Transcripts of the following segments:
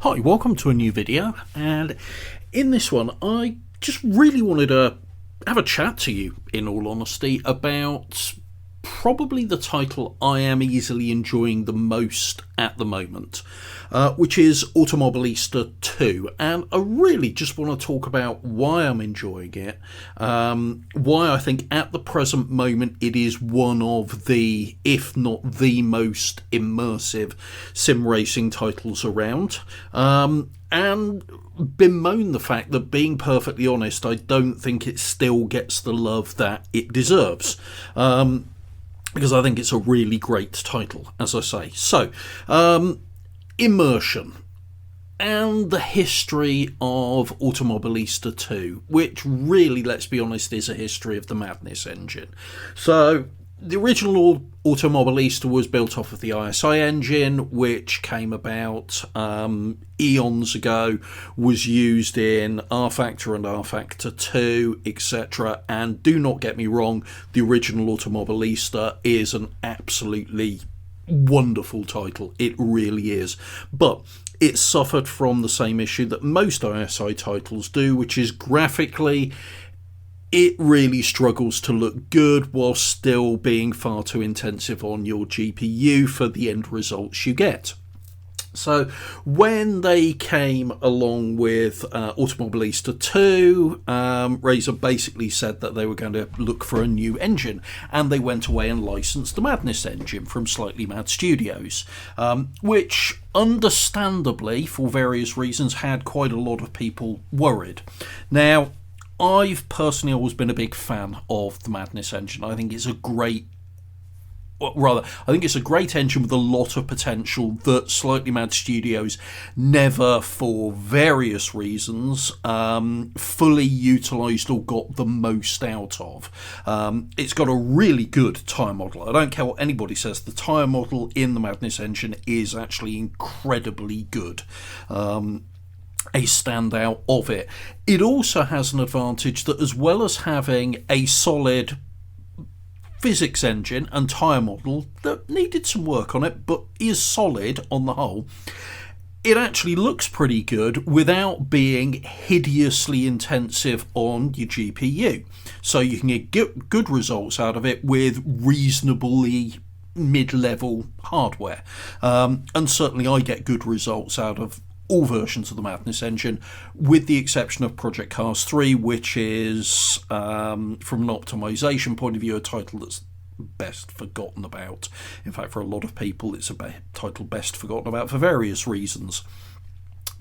Hi, welcome to a new video, and in this one I just really wanted to have a chat to you, in all honesty, about probably the title I am easily enjoying the most at the moment, which is Automobilista 2, and I really just want to talk about why I'm enjoying it, why I think at the present moment it is one of the, if not the most immersive sim racing titles around, and bemoan the fact that, being perfectly honest, I don't think it still gets the love that it deserves. Because I think it's a really great title, as I say. So, immersion and the history of Automobilista 2, which really, let's be honest, is a history of the Madness engine. So, the original Automobilista was built off of the ISI engine, which came about eons ago, was used in R Factor and R Factor 2, etc. And do not get me wrong, the original Automobilista is an absolutely wonderful title. It really is. But it suffered from the same issue that most ISI titles do, which is graphically it really struggles to look good while still being far too intensive on your GPU for the end results you get. So when they came along with Automobilista 2, Razer basically said that they were going to look for a new engine, and they went away and licensed the Madness engine from Slightly Mad Studios, which understandably, for various reasons, had quite a lot of people worried. Now, I've personally always been a big fan of the Madness engine. I think it's a great engine with a lot of potential that Slightly Mad Studios never, for various reasons, fully utilised or got the most out of. It's got a really good tyre model. I don't care what anybody says, the tyre model in the Madness engine is actually incredibly good. A standout of it. It also has an advantage that, as well as having a solid physics engine and tyre model that needed some work on it but is solid on the whole, it actually looks pretty good without being hideously intensive on your GPU. So you can get good results out of it with reasonably mid-level hardware. And certainly I get good results out of all versions of the Madness engine, with the exception of Project Cars 3, which is, from an optimization point of view, a title that's best forgotten about. In fact, for a lot of people, it's a title best forgotten about for various reasons.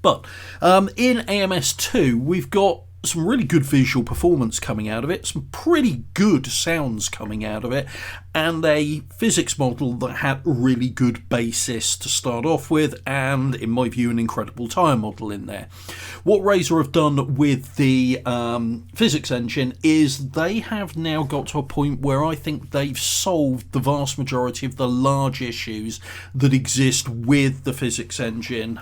But in AMS2, we've got some really good visual performance coming out of it, some pretty good sounds coming out of it, and a physics model that had a really good basis to start off with, and in my view an incredible tyre model in there. What Razer have done with the physics engine is they have now got to a point where I think they've solved the vast majority of the large issues that exist with the physics engine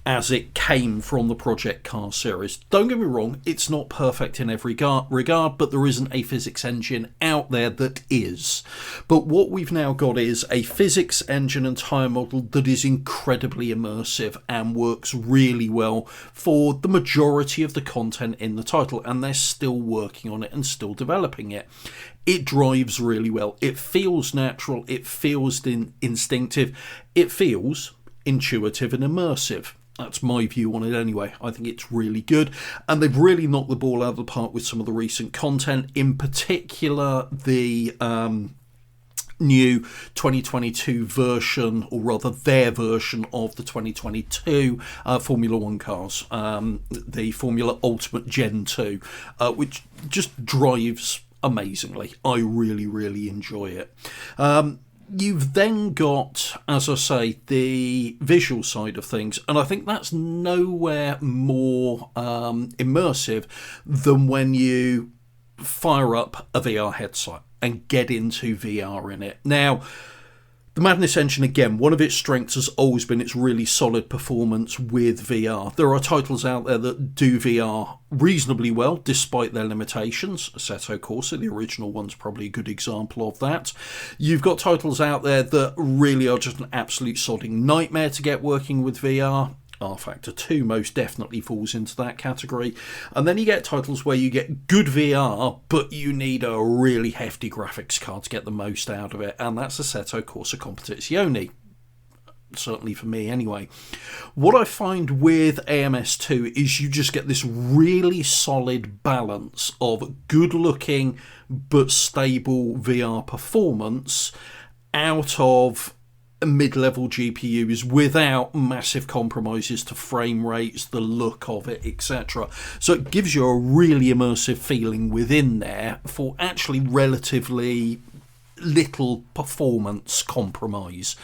as it came from the Project Car series. Don't get me wrong, it's not perfect in every regard, but there isn't a physics engine out there that is. But what we've now got is a physics engine and tyre model that is incredibly immersive and works really well for the majority of the content in the title, and they're still working on it and still developing it. It drives really well. It feels natural. It feels instinctive. It feels intuitive and immersive. That's my view on it anyway. I think it's really good. And they've really knocked the ball out of the park with some of the recent content. In particular, the new 2022 version, or rather their version of the 2022 Formula 1 cars. The Formula Ultimate Gen 2, which just drives amazingly. I really, really enjoy it. You've then got, as I say, the visual side of things, and I think that's nowhere more immersive than when you fire up a VR headset and get into VR in it. Now, the Madness engine, again, one of its strengths has always been its really solid performance with VR. There are titles out there that do VR reasonably well, despite their limitations. Assetto Corsa, the original one's probably a good example of that. You've got titles out there that really are just an absolute sodding nightmare to get working with VR. R Factor 2 most definitely falls into that category. And then you get titles where you get good VR, but you need a really hefty graphics card to get the most out of it. And that's Assetto Corsa Competizione. Certainly for me anyway. What I find with AMS2 is you just get this really solid balance of good looking but stable VR performance out of mid-level GPUs without massive compromises to frame rates, the look of it, etc. So it gives you a really immersive feeling within there for actually relatively little performance compromise.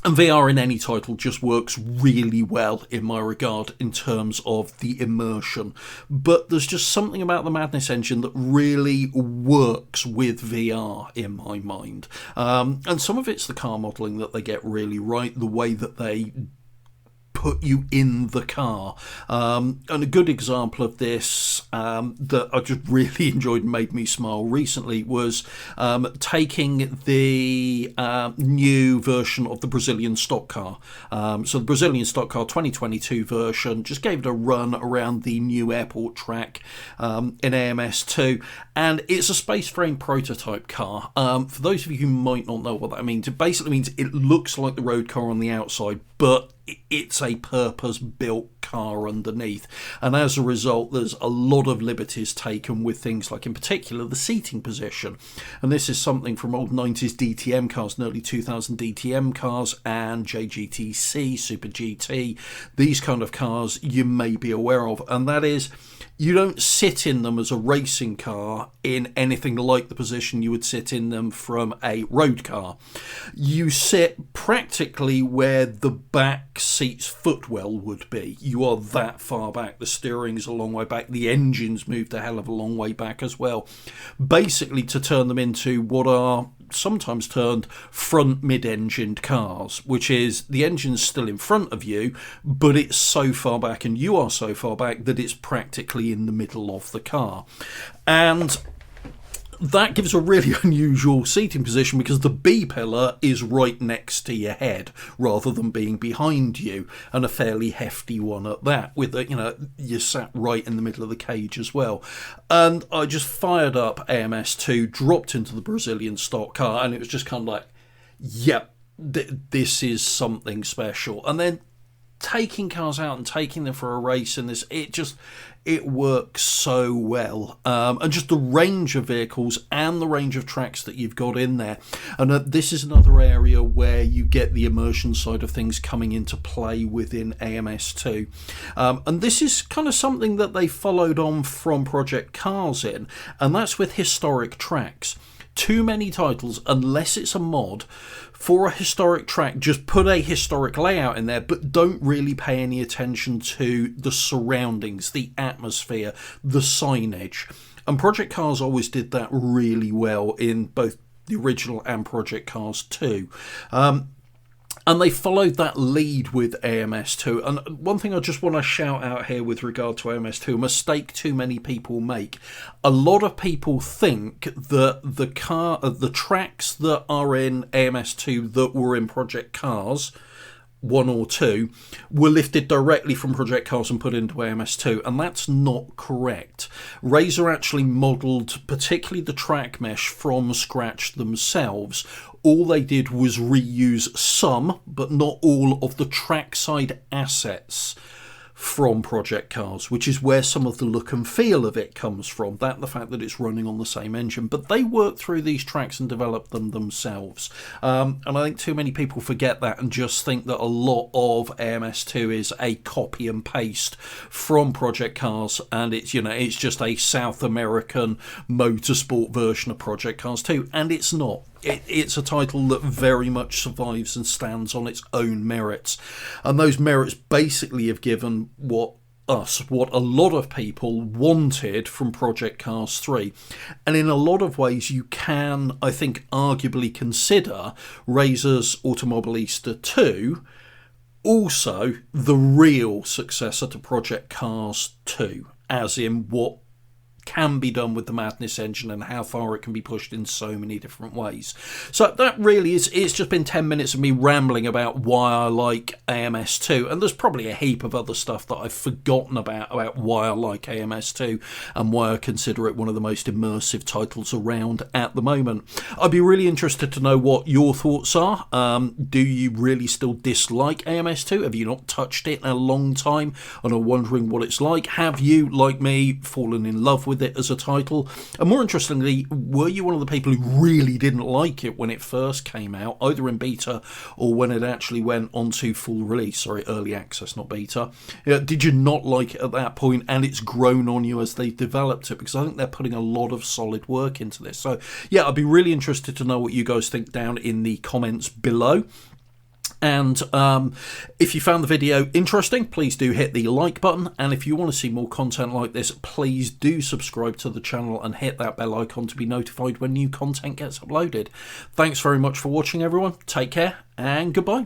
And VR in any title just works really well in my regard in terms of the immersion. But there's just something about the Madness engine that really works with VR in my mind. And some of it's the car modelling that they get really right, the way that they put you in the car. And a good example of this that I just really enjoyed and made me smile recently was taking the new version of the Brazilian stock car. So the Brazilian stock car 2022 version, just gave it a run around the new airport track in AMS2, and it's a space frame prototype car. For those of you who might not know what that means, it basically means it looks like the road car on the outside, but it's a purpose-built car underneath, and as a result there's a lot of liberties taken with things like, in particular, the seating position. And this is something from old 90s DTM cars and early 2000 DTM cars and JGTC, Super GT, these kind of cars you may be aware of, and that is you don't sit in them as a racing car in anything like the position you would sit in them from a road car. You sit practically where the back seat's footwell would be. You are that far back. The steering's a long way back. The engine's moved a hell of a long way back as well. Basically to turn them into what are sometimes termed front mid-engined cars, which is the engine's still in front of you, but it's so far back and you are so far back that it's practically in the middle of the car. And that gives a really unusual seating position because the B pillar is right next to your head rather than being behind you, and a fairly hefty one at that, with you sat right in the middle of the cage as well. And I just fired up AMS2, dropped into the Brazilian stock car, and it was just kind of like, yep, this is something special. And then taking cars out and taking them for a race in this, it works so well, and just the range of vehicles and the range of tracks that you've got in there. And this is another area where you get the immersion side of things coming into play within AMS2, and this is kind of something that they followed on from Project Cars in, and that's with historic tracks. Too many titles, unless it's a mod for a historic track, just put a historic layout in there, but don't really pay any attention to the surroundings, the atmosphere, the signage. And Project Cars always did that really well in both the original and Project Cars 2. And they followed that lead with AMS2. And one thing I just want to shout out here with regard to AMS2, a mistake too many people make. A lot of people think that the tracks that are in AMS2 that were in Project Cars 1 or 2 were lifted directly from Project Cars and put into AMS2, and that's not correct. Razer actually modelled particularly the track mesh from scratch themselves. All they did was reuse some, but not all, of the trackside assets from Project Cars, which is where some of the look and feel of it comes from, the fact that it's running on the same engine. But they worked through these tracks and developed them themselves, and I think too many people forget that and just think that a lot of AMS2 is a copy and paste from Project Cars, and it's just a South American motorsport version of Project Cars 2, and it's not. It's a title that very much survives and stands on its own merits, and those merits basically have given what a lot of people wanted from Project Cars 3. And in a lot of ways you can, I think, arguably consider Razer's Automobilista 2 also the real successor to Project Cars 2, as in what can be done with the Madness engine and how far it can be pushed in so many different ways. So that really is, it's just been 10 minutes of me rambling about why I like AMS2, and there's probably a heap of other stuff that I've forgotten about why I like AMS2 and why I consider it one of the most immersive titles around at the moment. I'd be really interested to know what your thoughts are. Do you really still dislike AMS2? Have you not touched it in a long time and are wondering what it's like? Have you, like me, fallen in love with it as a title? And more interestingly, were you one of the people who really didn't like it when it first came out, either in beta or when it actually went onto full release? Sorry, early access, not beta. Did you not like it at that point and it's grown on you as they've developed it? Because I think they're putting a lot of solid work into this. So yeah, I'd be really interested to know what you guys think down in the comments below. And if you found the video interesting, please do hit the like button, and if you want to see more content like this, please do subscribe to the channel and hit that bell icon to be notified when new content gets uploaded. Thanks very much for watching, everyone. Take care and goodbye.